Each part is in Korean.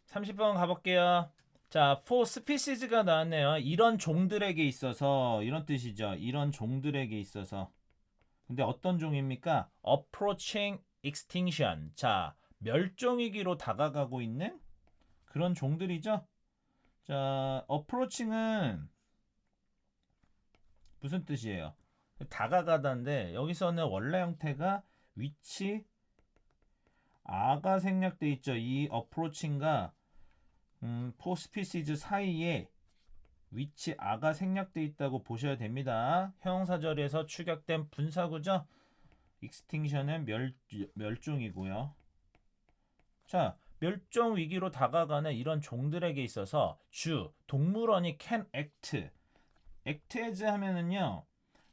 30번 가볼게요. 자, for species가 나왔네요. 이런 종들에게 있어서 이런 뜻이죠. 이런 종들에게 있어서. 근데 어떤 종입니까? approaching extinction. 자, 멸종위기로 다가가고 있는 그런 종들이죠. 자, approaching은 무슨 뜻이에요? 다가가다인데 여기서는 원래 형태가 위치 아가 생략돼 있죠. 이 approaching과 포스피시즈 사이에 위치 아가 생략돼 있다고 보셔야 됩니다. 형용사절에서 축약된 분사구죠. extinction은 멸종이고요. 자, 멸종 위기로 다가가는 이런 종들에게 있어서 동물원이 can act as 하면은요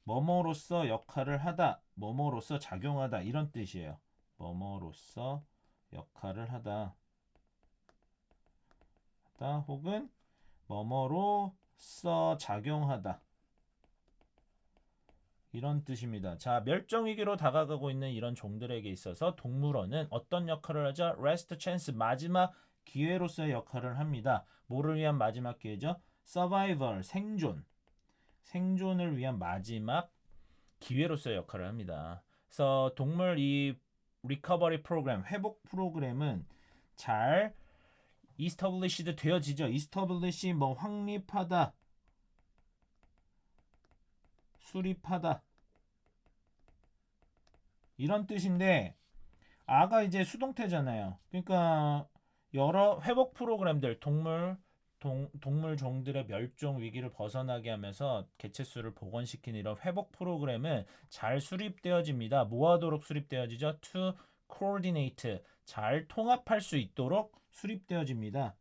뭐뭐로서 역할을 하다, 뭐뭐로서 작용하다 이런 뜻이에요. 뭐뭐로서 역할을 하다 혹은 뭐뭐로써 작용하다 이런 뜻입니다. 자, 멸종위기로 다가가고 있는 이런 종들에게 있어서 동물원은 어떤 역할을 하죠? Last chance, 마지막 기회로서의 역할을 합니다. 뭐를 위한 마지막 기회죠? Survival, 생존을 위한 마지막 기회로서의 역할을 합니다. 그래서 동물 이 리커버리 프로그램, 회복 프로그램은 잘 established 되어지죠. establish 뭐 확립하다, 수립하다 이런 뜻인데 아가 이제 수동태잖아요. 그러니까 여러 회복 프로그램들 동물 종들의 멸종 위기를 벗어나게 하면서 개체수를 복원시키는 이런 회복 프로그램은 잘 수립되어집니다. 뭐하도록 수립되어지죠? To coordinate 잘 통합할 수 있도록 수립되어집니다.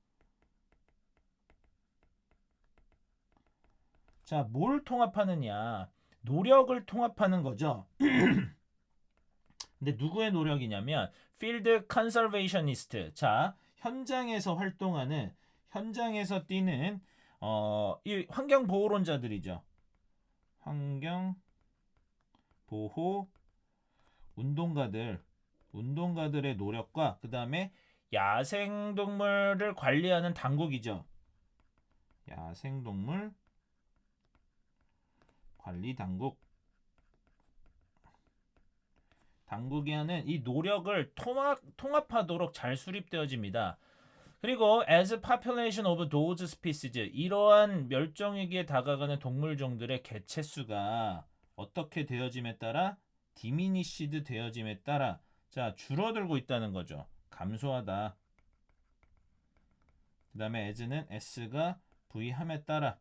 자, 뭘 통합하느냐? 노력을 통합하는 거죠. 근데 누구의 노력이냐면 필드 컨서베이셔니스트. 자, 현장에서 뛰는 이 환경 보호론자들이죠. 환경 보호 운동가들의 노력과 그다음에 야생동물을 관리하는 당국이죠. 야생동물 관리 당국이 하는 이 노력을 통합하도록 잘 수립되어집니다. 그리고 as population of those species 이러한 멸종위기에 다가가는 동물종들의 개체수가 어떻게 되어짐에 따라 diminished 되어짐에 따라 자 줄어들고 있다는 거죠. 감소하다. 그 다음에 as는 s가 v함에 따라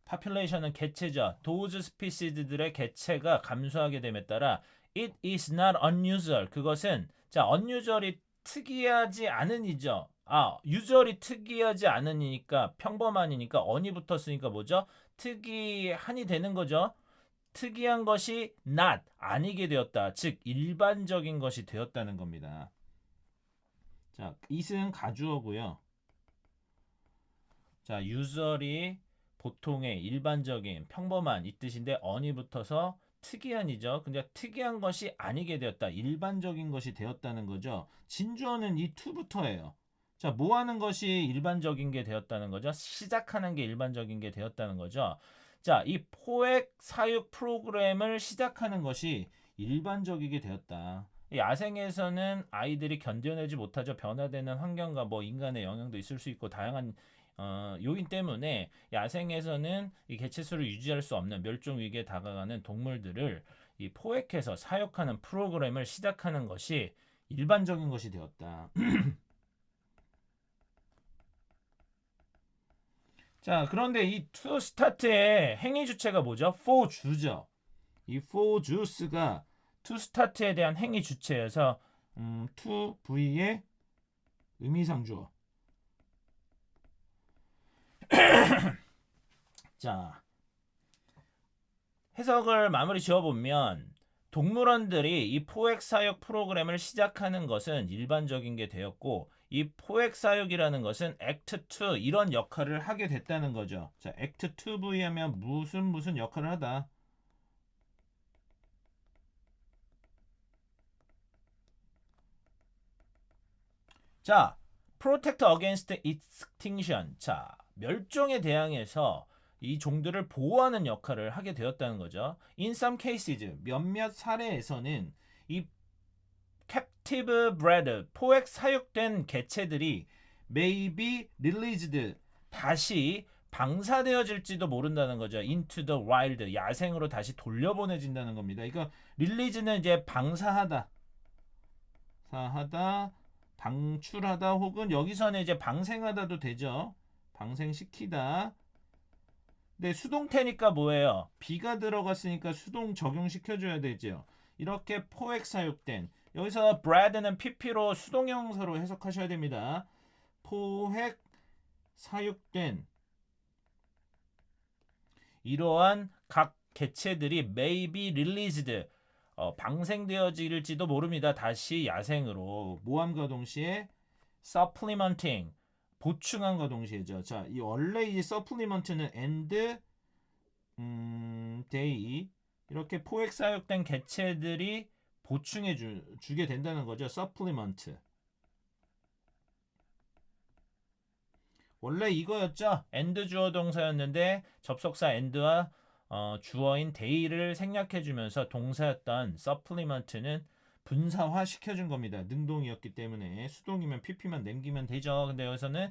population은 개체죠. those species들의 개체가 감소하게 됨에 따라 it is not unusual. 그것은 자 unusual이 특이하지 않은이죠. usually 특이하지 않으니까 평범한이니까 on이 붙었으니까 뭐죠? 특이한이 되는 거죠. 특이한 것이 not 아니게 되었다. 즉 일반적인 것이 되었다는 겁니다. 자, it은 가주어고요. 자, usually 보통의 일반적인 평범한 이 뜻인데 on이 붙어서 특이한이죠. 근데 특이한 것이 아니게 되었다. 일반적인 것이 되었다는 거죠. 진주어는 이 to부터예요. 자, 뭐 하는 것이 일반적인 게 되었다는 거죠? 시작하는 게 일반적인 게 되었다는 거죠. 자, 이 포획 사육 프로그램을 시작하는 것이 일반적이게 되었다. 야생에서는 아이들이 견뎌내지 못하죠. 변화되는 환경과 뭐 인간의 영향도 있을 수 있고 다양한 요인 때문에 야생에서는 이 개체수를 유지할 수 없는 멸종 위기에 다가가는 동물들을 이 포획해서 사육하는 프로그램을 시작하는 것이 일반적인 것이 되었다. 자, 그런데 이 to start의 행위 주체가 뭐죠? for 주죠. 이 for juice가 to start에 대한 행위 주체여서 to v의 의미상주어. 자, 해석을 마무리 지어보면 동물원들이 이 포획 사육 프로그램을 시작하는 것은 일반적인 게 되었고 이 포획 사육이라는 것은 액트 2 이런 역할을 하게 됐다는 거죠. 자, 액트 2V 하면 무슨 역할을 하다. 자, protect against extinction. 자, 멸종에 대항해서 이 종들을 보호하는 역할을 하게 되었다는 거죠. In some cases, 몇몇 사례에서는 이 captive bred, 포획 사육된 개체들이 may be released, 다시 방사되어질지도 모른다는 거죠. into the wild, 야생으로 다시 돌려보내진다는 겁니다. 이거 release는 이제 방사하다, 방출하다 혹은 여기서는 이제 방생하다도 되죠. 방생시키다. 근데 수동태니까 뭐예요? 비가 들어갔으니까 수동 적용시켜줘야 되죠. 이렇게 포획 사육된, 여기서 bred는 pp로 수동형사로 해석하셔야 됩니다. 포획 사육된 이러한 각 개체들이 may be released, 방생되어질지도 모릅니다. 다시 야생으로. 모함과 동시에 supplementing, 보충함과 동시에죠. 자, 이 원래 이 supplement는 and they, 이렇게 포획 사육된 개체들이 보충해 주게 된다는 거죠. supplement. 원래 이거였죠. and 주어 동사였는데 접속사 and와 주어인 they를 생략해주면서 동사였던 supplement는 분사화 시켜준 겁니다. 능동이었기 때문에. 수동이면 pp만 남기면 되죠. 근데 여기서는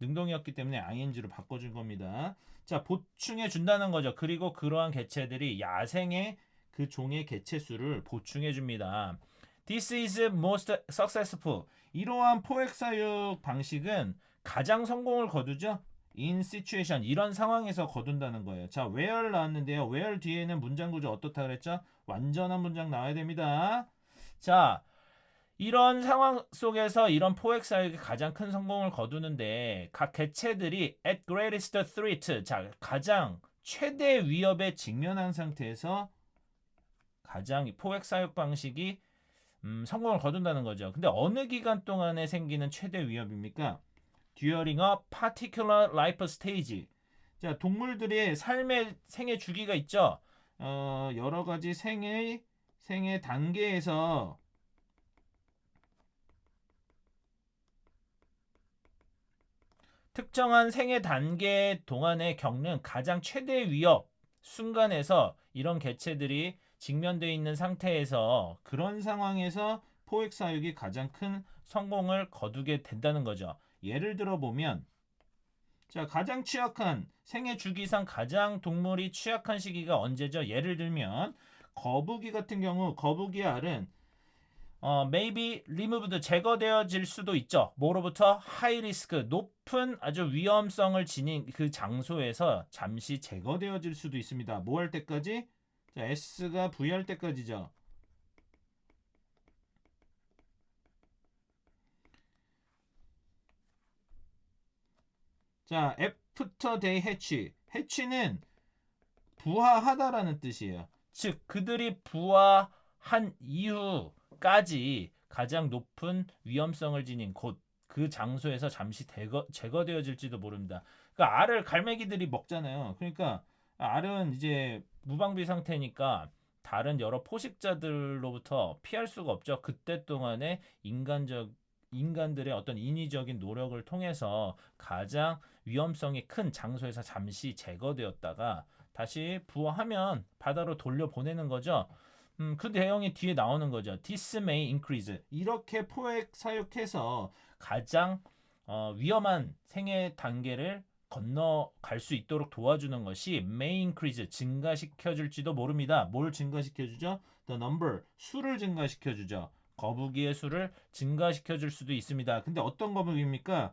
능동이었기 때문에 ing로 바꿔준 겁니다. 자, 보충해 준다는 거죠. 그리고 그러한 개체들이 야생의 그 종의 개체 수를 보충해 줍니다. This is most successful. 이러한 포획 사육 방식은 가장 성공을 거두죠. in situation, 이런 상황에서 거둔다는 거예요. 자, where 나왔는데요. where 뒤에는 문장 구조 어떻다 그랬죠? 완전한 문장 나와야 됩니다. 자, 이런 상황 속에서 이런 포획 사육이 가장 큰 성공을 거두는데 각 개체들이 at greatest threat, 자, 가장 최대 위협에 직면한 상태에서 가장 포획 사육 방식이 성공을 거둔다는 거죠. 근데 어느 기간 동안에 생기는 최대 위협입니까? during a particular life stage. 자, 동물들의 삶의 생애 주기가 있죠. 여러 가지 생애 단계에서 특정한 생애 단계 동안에 겪는 가장 최대 위협 순간에서 이런 개체들이 직면되어 있는 상태에서 그런 상황에서 포획 사육이 가장 큰 성공을 거두게 된다는 거죠. 예를 들어 보면, 자, 가장 취약한 생애 주기상 가장 동물이 취약한 시기가 언제죠? 예를 들면 거북이 같은 경우 거북이 알은 maybe removed, 제거되어질 수도 있죠. 뭐로부터? high risk, 높은 아주 위험성을 지닌 그 장소에서 잠시 제거되어질 수도 있습니다. 뭐 할 때까지? 자, S가 V 할 때까지죠. 자, after they hatch. hatch는 부화하다라는 뜻이에요. 즉, 그들이 부화한 이후까지 가장 높은 위험성을 지닌 곳, 그 장소에서 잠시 제거되어질지도 모릅니다. 그러니까 알을 갈매기들이 먹잖아요. 그러니까 알은 이제 무방비 상태니까 다른 여러 포식자들로부터 피할 수가 없죠. 그때 동안에 인간들의 어떤 인위적인 노력을 통해서 가장 위험성이 큰 장소에서 잠시 제거되었다가 다시 부화하면 바다로 돌려보내는 거죠. 그 내용이 뒤에 나오는 거죠. This may increase. 이렇게 포획 사육해서 가장 위험한 생애 단계를 건너갈 수 있도록 도와주는 것이 may increase, 증가시켜줄지도 모릅니다. 뭘 증가시켜주죠? The number, 수를 증가시켜주죠. 거북이의 수를 증가시켜줄 수도 있습니다. 근데 어떤 거북입니까?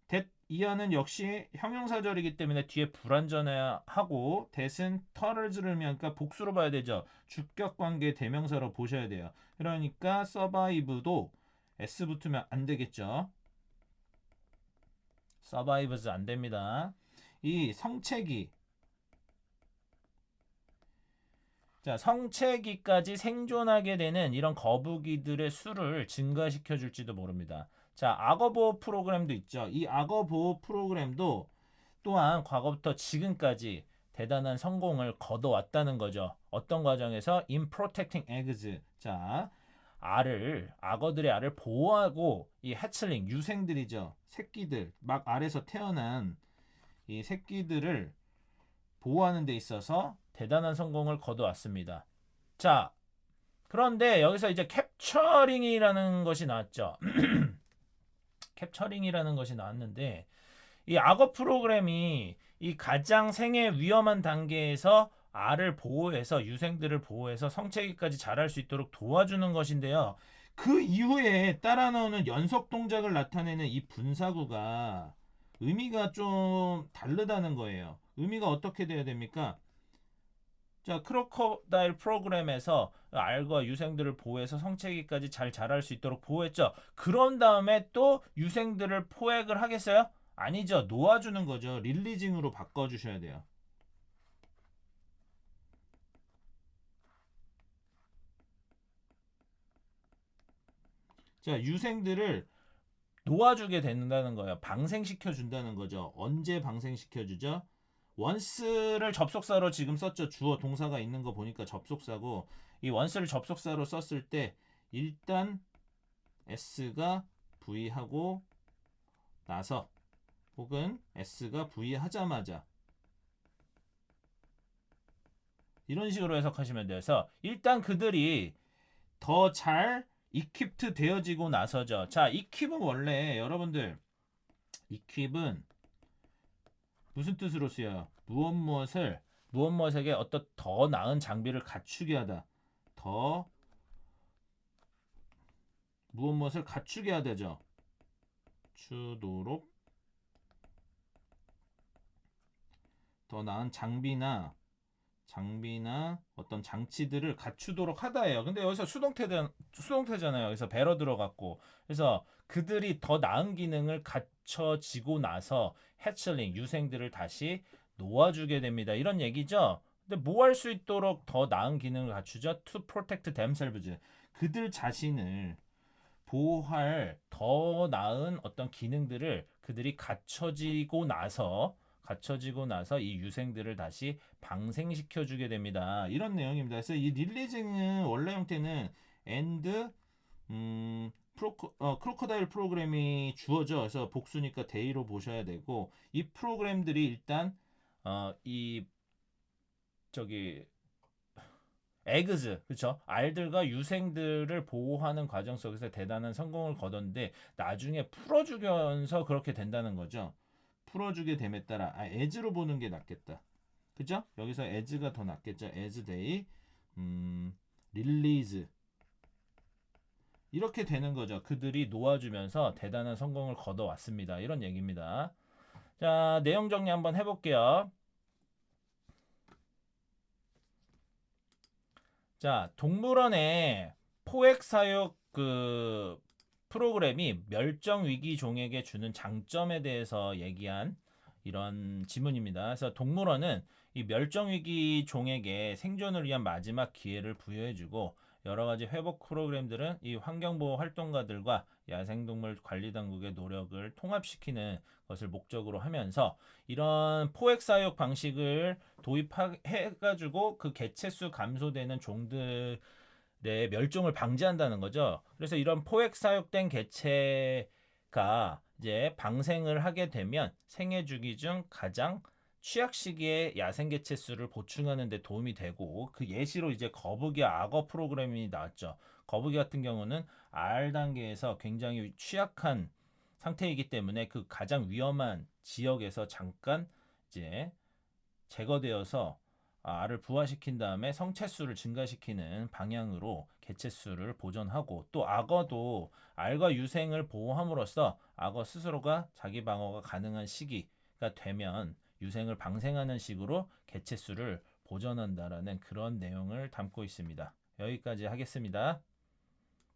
that 이하는 역시 형용사절이기 때문에 뒤에 불완전하고 that은 turtles를 의미하니까 복수로 봐야 되죠. 주격관계 대명사로 보셔야 돼요. 그러니까 survive도 s 붙으면 안 되겠죠. survives 안 됩니다. 이 성체기, 자, 성체기까지 생존하게 되는 이런 거북이들의 수를 증가시켜 줄지도 모릅니다. 자, 악어보호 프로그램도 있죠. 이 악어보호 프로그램도 또한 과거부터 지금까지 대단한 성공을 거둬왔다는 거죠. 어떤 과정에서? In protecting eggs. 자, 악어들의 알을 보호하고 이 해틀링 유생들이죠. 새끼들 막 알에서 태어난 이 새끼들을 보호하는 데 있어서 대단한 성공을 거둬왔습니다. 자, 그런데 여기서 이제 캡처링이라는 것이 나왔죠. 캡처링이라는 것이 나왔는데 이 악어 프로그램이 이 가장 생애 위험한 단계에서 알을 보호해서 유생들을 보호해서 성체기까지 자랄 수 있도록 도와주는 것인데요. 그 이후에 따라 나오는 연속 동작을 나타내는 이 분사구가 의미가 좀 다르다는 거예요. 의미가 어떻게 돼야 됩니까? 자, 크로커다일 프로그램에서 알과 유생들을 보호해서 성체기까지 잘 자랄 수 있도록 보호했죠. 그런 다음에 또 유생들을 포획을 하겠어요? 아니죠. 놓아주는 거죠. 릴리징으로 바꿔주셔야 돼요. 자, 유생들을 놓아주게 된다는 거예요. 방생시켜 준다는 거죠. 언제 방생시켜 주죠? 원스를 접속사로 지금 썼죠. 주어 동사가 있는 거 보니까 접속사고, 이 원스를 접속사로 썼을 때 일단 s가 v하고 나서 혹은 s가 v하자마자 이런 식으로 해석하시면 돼서 일단 그들이 더 잘 이퀴프트 되어지고 나서죠. 자, 이퀴프는 원래 여러분들 이퀴프는 무슨 뜻으로 쓰여요? 무엇 무엇에게 어떤 더 나은 장비를 갖추게 하다. 더 무엇을 갖추게 하다죠. 추도록 더 나은 장비나 어떤 장치들을 갖추도록 하다예요. 근데 여기서 수동태잖아요. 여기서 배러 들어갔고. 그래서 그들이 더 나은 기능을 갖춰지고 나서 해처링 유생들을 다시 놓아주게 됩니다. 이런 얘기죠. 근데 뭐 할 수 있도록 더 나은 기능을 갖추죠? To protect themselves. 그들 자신을 보호할 더 나은 어떤 기능들을 그들이 갖춰지고 나서 이 유생들을 다시 방생시켜 주게 됩니다. 이런 내용입니다. 그래서 이 릴리징은 원래 형태는 and 크로커다일 프로그램이 주어져. 그래서 복수니까 데이로 보셔야 되고 이 프로그램들이 일단 이 저기 에그즈, 그렇죠? 알들과 유생들을 보호하는 과정 속에서 대단한 성공을 거뒀는데 나중에 풀어주면서 그렇게 된다는 거죠. 풀어주게 됨에 따라 as로 보는 게 낫겠다. 그죠? 여기서 as가 더 낫겠죠. as they release 이렇게 되는 거죠. 그들이 놓아주면서 대단한 성공을 거둬왔습니다. 이런 얘기입니다. 자, 내용 정리 한번 해볼게요. 자, 동물원의 포획 사육 그 프로그램이 멸종 위기 종에게 주는 장점에 대해서 얘기한 이런 지문입니다. 그래서 동물원은 이 멸종 위기 종에게 생존을 위한 마지막 기회를 부여해주고 여러 가지 회복 프로그램들은 이 환경보호 활동가들과 야생동물 관리 당국의 노력을 통합시키는 것을 목적으로 하면서 이런 포획 사육 방식을 도입해가지고 그 개체수 감소되는 종들의 멸종을 방지한다는 거죠. 그래서 이런 포획 사육된 개체가 이제 방생을 하게 되면 생애 주기 중 가장 취약 시기에 야생 개체수를 보충하는 데 도움이 되고 그 예시로 이제 거북이 악어 프로그램이 나왔죠. 거북이 같은 경우는 R 단계에서 굉장히 취약한 상태이기 때문에 그 가장 위험한 지역에서 잠깐 이제 제거되어서 알을 부화시킨 다음에 성체수를 증가시키는 방향으로 개체수를 보존하고 또 악어도 알과 유생을 보호함으로써 악어 스스로가 자기 방어가 가능한 시기가 되면 유생을 방생하는 식으로 개체수를 보존한다라는 그런 내용을 담고 있습니다. 여기까지 하겠습니다.